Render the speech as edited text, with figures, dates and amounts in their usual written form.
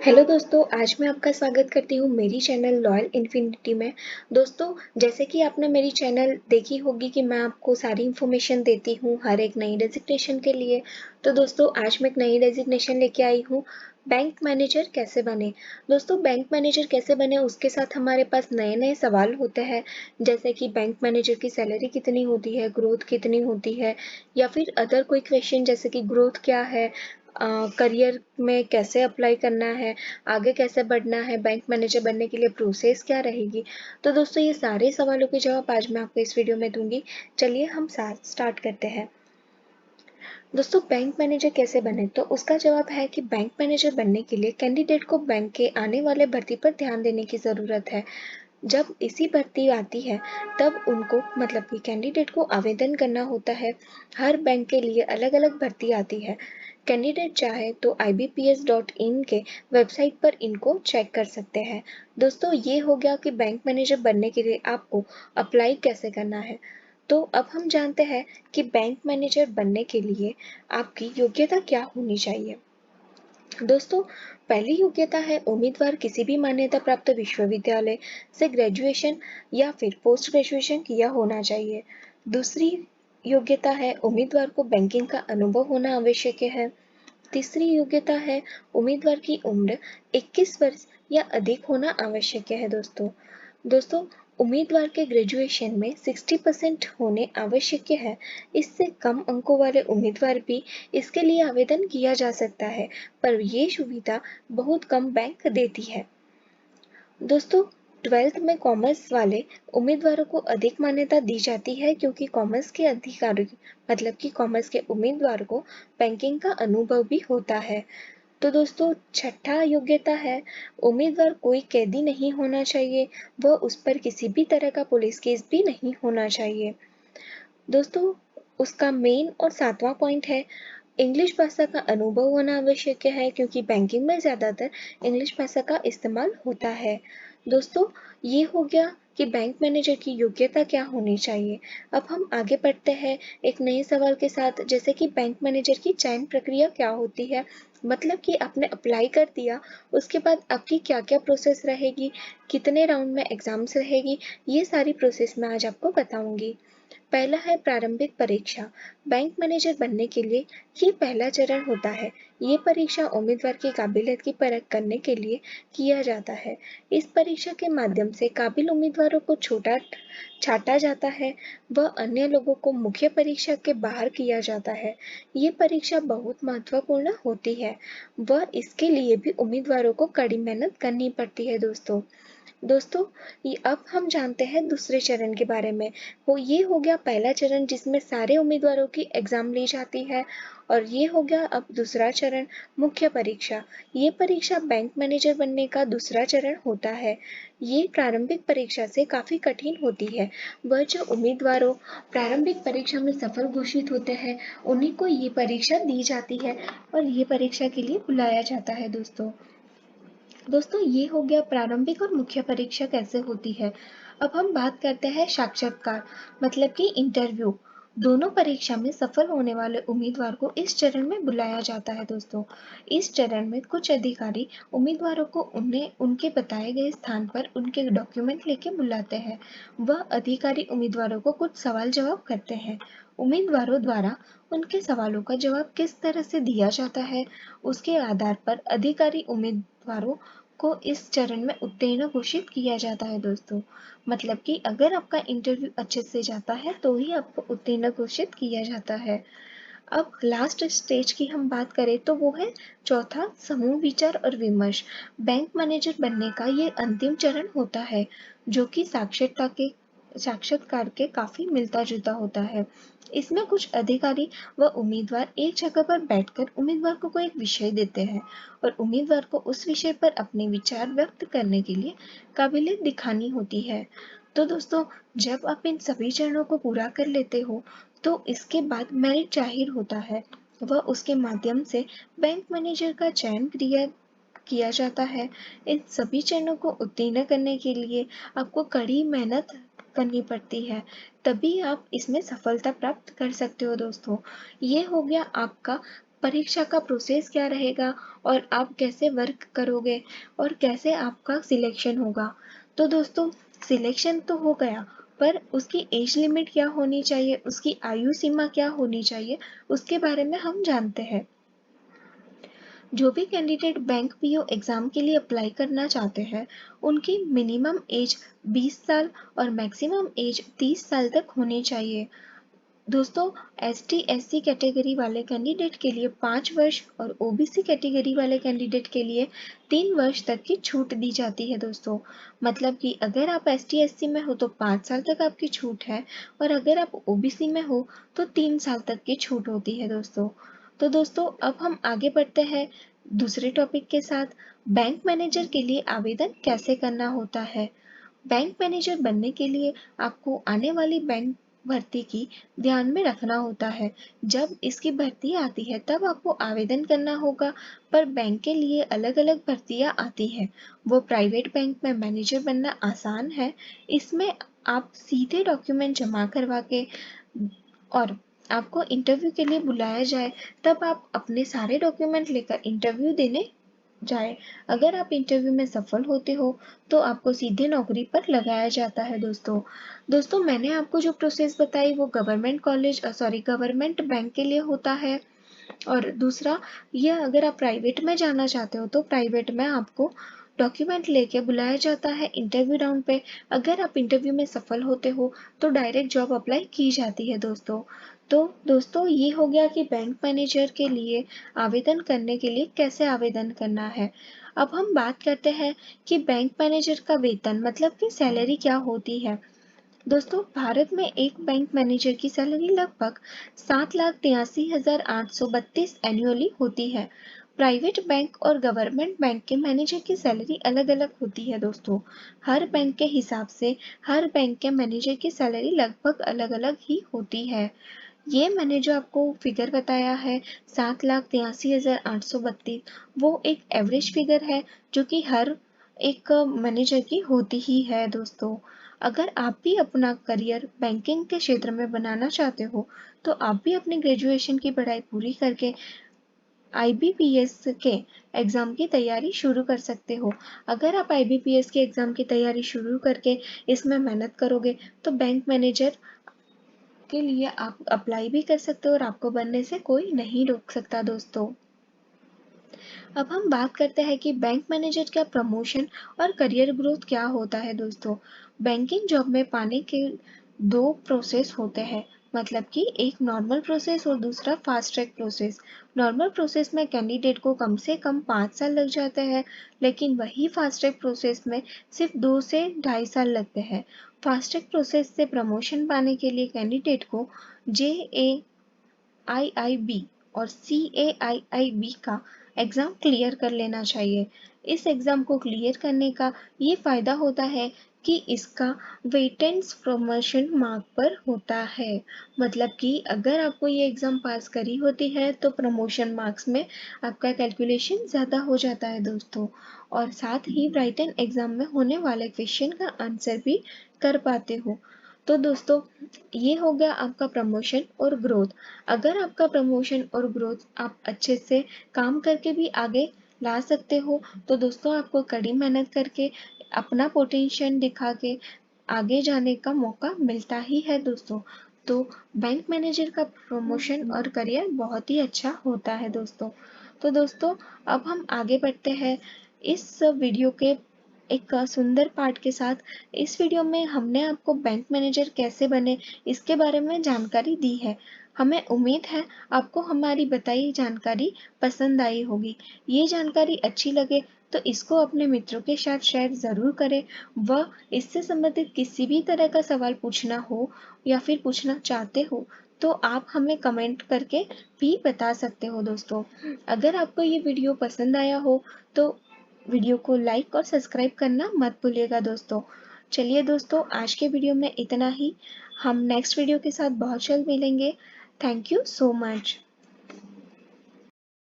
Hello दोस्तों, आज मैं आपका स्वागत करती हूँ मेरी चैनल लॉयल इन्फिनिटी में। दोस्तों, जैसे कि आपने मेरी चैनल देखी होगी कि मैं आपको सारी इन्फॉर्मेशन देती हूँ हर एक नई डेजिग्नेशन के लिए। तो दोस्तों, आज मैं एक नई डेजिग्नेशन लेके आई हूँ, बैंक मैनेजर कैसे बने। दोस्तों, बैंक मैनेजर कैसे बने उसके साथ हमारे पास नए नए सवाल होते हैं, जैसे कि बैंक मैनेजर की सैलरी कितनी होती है, ग्रोथ कितनी होती है, या फिर अदर कोई क्वेश्चन जैसे कि ग्रोथ क्या है, करियर में कैसे अप्लाई करना है, आगे कैसे बढ़ना है, बैंक मैनेजर बनने के लिए प्रोसेस क्या रहेगी। तो दोस्तों, ये सारे सवालों के जवाब आज मैं आपको इस वीडियो में दूंगी। चलिए हम साथ स्टार्ट करते हैं। दोस्तों, बैंक मैनेजर कैसे बने, तो उसका जवाब है कि बैंक मैनेजर बनने के लिए कैंडिडेट को बैंक के आने वाले भर्ती पर ध्यान देने की ज़रूरत है। जब इसी भर्ती आती है तब उनको मतलब कि कैंडिडेट को आवेदन करना होता है। हर बैंक के लिए अलग अलग भर्ती आती है। कैंडिडेट चाहे तो ibps.in के वेबसाइट पर इनको चेक कर सकते हैं। दोस्तों, ये हो गया कि बैंक मैनेजर बनने के लिए आपको अप्लाई कैसे करना है। तो अब हम जानते हैं कि बैंक मैनेजर बनने के लिए आपकी योग्यता क्या होनी चाहिए। दोस्तों, पहली योग्यता है उम्मीदवार किसी भी मान्यता प्राप्त विश्वविद्यालय से ग्रेजुएशन या फिर पोस्ट ग्रेजुएशन किया होना चाहिए। दूसरी योग्यता है उम्मीदवार को बैंकिंग का अनुभव होना आवश्यक है। तीसरी योग्यता है उम्मीदवार की उम्र 21 वर्ष या अधिक होना आवश्यक है। दोस्तों, उम्मीदवार के ग्रेजुएशन में 60% होने आवश्यक है। इससे कम अंकों वाले उम्मीदवार भी इसके लिए आवेदन किया जा सकता है, पर ये सुविधा बहुत कम बैंक देती है। दोस्तों, 12th में कॉमर्स वाले उम्मीदवारों को अधिक मान्यता दी जाती है, क्योंकि कॉमर्स के अधिकारी मतलब कि कॉमर्स के उम्मीदवार को बैंकिंग का अनुभव भी होता है। तो दोस्तों, छठा योग्यता है उम्मीदवार कोई कैदी नहीं होना चाहिए, वह उस पर किसी भी तरह का पुलिस केस भी नहीं होना चाहिए। दोस्तों, उसका मेन और सातवां पॉइंट है इंग्लिश भाषा का अनुभव होना आवश्यक है, क्योंकि बैंकिंग में ज़्यादातर इंग्लिश भाषा का इस्तेमाल होता है। दोस्तों, ये हो गया कि बैंक मैनेजर की योग्यता क्या होनी चाहिए। अब हम आगे बढ़ते हैं एक नए सवाल के साथ, जैसे कि बैंक मैनेजर की चयन प्रक्रिया क्या होती है। मतलब कि आपने अप्लाई कर दिया, उसके बाद आपकी क्या क्या प्रोसेस रहेगी, कितने राउंड में एग्जाम्स रहेगी, ये सारी प्रोसेस मैं आज आपको बताऊंगी। पहला है प्रारंभिक परीक्षा। बैंक मैनेजर बनने के लिए ये पहला चरण होता है। ये परीक्षा उम्मीदवार की काबिलियत की परख करने के लिए किया जाता है। इस परीक्षा के माध्यम से काबिल उम्मीदवारों को छोटा छांटा जाता है व अन्य लोगों को मुख्य परीक्षा के बाहर किया जाता है। ये परीक्षा बहुत महत्वपूर्ण होती है व इसके लिए भी उम्मीदवारों को कड़ी मेहनत करनी पड़ती है। दोस्तों, ये अब हम जानते हैं दूसरे चरण के बारे में। ये हो गया पहला चरण, जिसमें सारे उम्मीदवारों की एग्जाम ली जाती है। और ये हो गया अब दूसरा चरण, मुख्य परीक्षा। ये परीक्षा बैंक मैनेजर बनने का दूसरा चरण होता है। ये प्रारंभिक परीक्षा से काफी कठिन होती है। वह जो उम्मीदवारों प्रारंभिक परीक्षा में सफल घोषित होते हैं, उन्हीं को ये परीक्षा दी जाती है और ये परीक्षा के लिए बुलाया जाता है। दोस्तों, ये हो गया प्रारंभिक और मुख्य परीक्षा कैसे होती है। अब हम बात करते हैं साक्षात्कार मतलब कि इंटरव्यू। दोनों परीक्षा में सफल होने वाले उम्मीदवार को इस चरण में बुलाया जाता है। इस चरण में कुछ अधिकारी उम्मीदवारों को उन्हें उनके बताए गए स्थान पर उनके डॉक्यूमेंट लेके बुलाते हैं। वह अधिकारी उम्मीदवारों को कुछ सवाल जवाब करते हैं। उम्मीदवारों द्वारा उनके सवालों का जवाब किस तरह से दिया जाता है, उसके आधार पर अधिकारी उम्मीदवारों को इस चरण में उत्तीर्ण घोषित किया जाता है। मतलब कि अगर आपका इंटरव्यू अच्छे से जाता है तो ही आपको उत्तीर्ण घोषित किया जाता है। अब लास्ट स्टेज की हम बात करें तो वो है चौथा, समूह विचार और विमर्श। बैंक मैनेजर बनने का ये अंतिम चरण होता है, जो कि साक्षात्कार के काफी मिलता जुलता होता है। इसमें कुछ अधिकारी व उम्मीदवार एक जगह पर बैठकर उम्मीदवार को कोई एक विषय देते हैं और उम्मीदवार को उस विषय पर अपने विचार व्यक्त करने के लिए काबिलियत दिखानी होती है। तो दोस्तों, जब आप इन सभी चरणों को पूरा कर लेते हो तो इसके बाद मेरिट जाहिर होता है व उसके माध्यम से बैंक मैनेजर का चयन किया जाता है। इन सभी चरणों को उत्तीर्ण करने के लिए आपको कड़ी मेहनत करनी पड़ती है, तभी आप इसमें सफलता प्राप्त कर सकते हो। दोस्तों, ये हो गया आपका परीक्षा का प्रोसेस क्या रहेगा और आप कैसे वर्क करोगे और कैसे आपका सिलेक्शन होगा। तो दोस्तों सिलेक्शन तो हो गया, पर उसकी एज लिमिट क्या होनी चाहिए, उसकी आयु सीमा क्या होनी चाहिए, उसके बारे में हम जानते हैं। जो भी कैंडिडेट बैंक पीओ एग्जाम के लिए अप्लाई करना चाहते हैं, उनकी मिनिमम एज 20 साल और मैक्सिमम एज 30 साल तक होनी चाहिए। दोस्तों ST/SC कैटेगरी वाले कैंडिडेट के लिए 5 वर्ष और OBC कैटेगरी वाले कैंडिडेट के लिए 3 वर्ष तक की छूट दी जाती है दोस्तों। मतलब कि अगर आप ST/SC में हो तो 5 साल तक आपकी छूट है और अगर आप OBC में हो तो 3 साल तक की छूट होती है दोस्तों। तो दोस्तों अब हम आगे बढ़ते हैं दूसरे टॉपिक के साथ। बैंक मैनेजर के लिए आवेदन कैसे करना होता है। बैंक मैनेजर बनने के लिए आपको आने वाली बैंक भर्ती की ध्यान में रखना होता है। जब इसकी भर्ती आती है तब आपको आवेदन करना होगा, पर बैंक के लिए अलग-अलग भर्तियां आती हैं। वो प्राइवेट बैंक में मैनेजर बनना आसान है। इसमें आप सीधे डॉक्यूमेंट जमा करवा के और आपको इंटरव्यू के लिए बुलाया जाए, तब आप अपने सारे डॉक्यूमेंट लेकर इंटरव्यू देने जाए। अगर आप इंटरव्यू में सफल होते हो तो आपको सीधे नौकरी पर लगाया जाता है दोस्तों। दोस्तों मैंने आपको जो प्रोसेस बताई वो गवर्नमेंट बैंक के लिए होता है। और दूसरा यह अगर आप प्राइवेट में जाना चाहते हो तो प्राइवेट में आपको डॉक्यूमेंट लेके बुलाया जाता है इंटरव्यू राउंड पे। अगर आप इंटरव्यू में सफल होते हो तो डायरेक्ट जॉब अप्लाई की जाती है दोस्तों। तो दोस्तों ये हो गया कि बैंक मैनेजर के लिए आवेदन करने के लिए कैसे आवेदन करना है। अब हम बात करते हैं कि बैंक मैनेजर का वेतन मतलब कि सैलरी क्या होती है। दोस्तों भारत में एक बैंक मैनेजर की सैलरी लगभग 7,83,832 एनुअली होती है। प्राइवेट बैंक और गवर्नमेंट बैंक के मैनेजर की सैलरी अलग-अलग होती है दोस्तों। हर बैंक के हिसाब से हर बैंक के मैनेजर की सैलरी लगभग अलग-अलग ही होती है। ये मैंने जो आपको फिगर बताया है 7,83,832, वो एक एवरेज फिगर है जो कि हर एक मैनेजर की होती ही है दोस्तों। अगर आप भी अपना करियर बैंकिंग के क्षेत्र में बनाना चाहते हो तो आप भी अपनी ग्रेजुएशन की पढ़ाई पूरी करके IBPS के एग्ज़ाम की तैयारी शुरू कर सकते हो। अगर आप IBPS के एग्ज़ाम की तैयारी शुरू करके इसमें मेहनत करोगे तो बैंक मैनेजर के लिए आप अप्लाई भी कर सकते हो और आपको बनने से कोई नहीं रोक सकता दोस्तों। अब हम बात करते हैं कि बैंक मैनेजर का प्रमोशन और करियर ग्रोथ क्या होता है दोस्तों। बैंकिंग जॉब में पाने के 2 प्रोसेस होते हैं, मतलब कि एक नॉर्मल प्रोसेस और दूसरा fast track process. Normal process में कैंडिडेट को कम से कम 5 साल लग जाते हैं, लेकिन वही फास्ट ट्रैक प्रोसेस में सिर्फ 2 से ढाई साल लगते हैं। फास्ट ट्रैक प्रोसेस से प्रमोशन पाने के लिए कैंडिडेट को JAIIB और CAIIB का एग्ज़ाम क्लियर कर लेना चाहिए। इस एग्ज़ाम को क्लियर करने का ये फ़ायदा होता है कि इसका वेटेंस प्रमोशन मार्क पर होता है। मतलब कि अगर आपको ये एग्ज़ाम पास करी होती है तो प्रमोशन मार्क्स में आपका कैलकुलेशन ज़्यादा हो जाता है दोस्तों। और साथ ही राइटन एग्ज़ाम में होने वाले क्वेश्चन का आंसर भी कर पाते हो। तो दोस्तों ये हो गया आपका प्रमोशन और ग्रोथ। अगर आपका प्रमोशन और ग्रोथ आप अच्छे से काम करके भी आगे ला सकते हो तो दोस्तों आपको कड़ी मेहनत करके अपना पोटेंशियल दिखा के आगे जाने का मौका मिलता ही है दोस्तों। तो बैंक मैनेजर का प्रमोशन और करियर बहुत ही अच्छा होता है दोस्तों। तो दोस्तों अब हम आगे बढ़ते हैं इस वीडियो के एक सुंदर पाठ के साथ। इस वीडियो में हमने आपको बैंक मैनेजर कैसे बने इसके बारे में जानकारी दी है। हमें उम्मीद है आपको हमारी बताई जानकारी पसंद आई होगी। ये जानकारी अच्छी लगे तो इसको अपने मित्रों के साथ शेयर ज़रूर करें। व इससे संबंधित किसी भी तरह का सवाल पूछना हो या फिर पूछना चाहते हो तो आप हमें कमेंट करके भी बता सकते हो दोस्तों। अगर आपको ये वीडियो पसंद आया हो तो वीडियो को लाइक और सब्सक्राइब करना मत भूलिएगा दोस्तों। चलिए दोस्तों आज के वीडियो में इतना ही। हम नेक्स्ट वीडियो के साथ बहुत जल्द मिलेंगे। Thank you so much.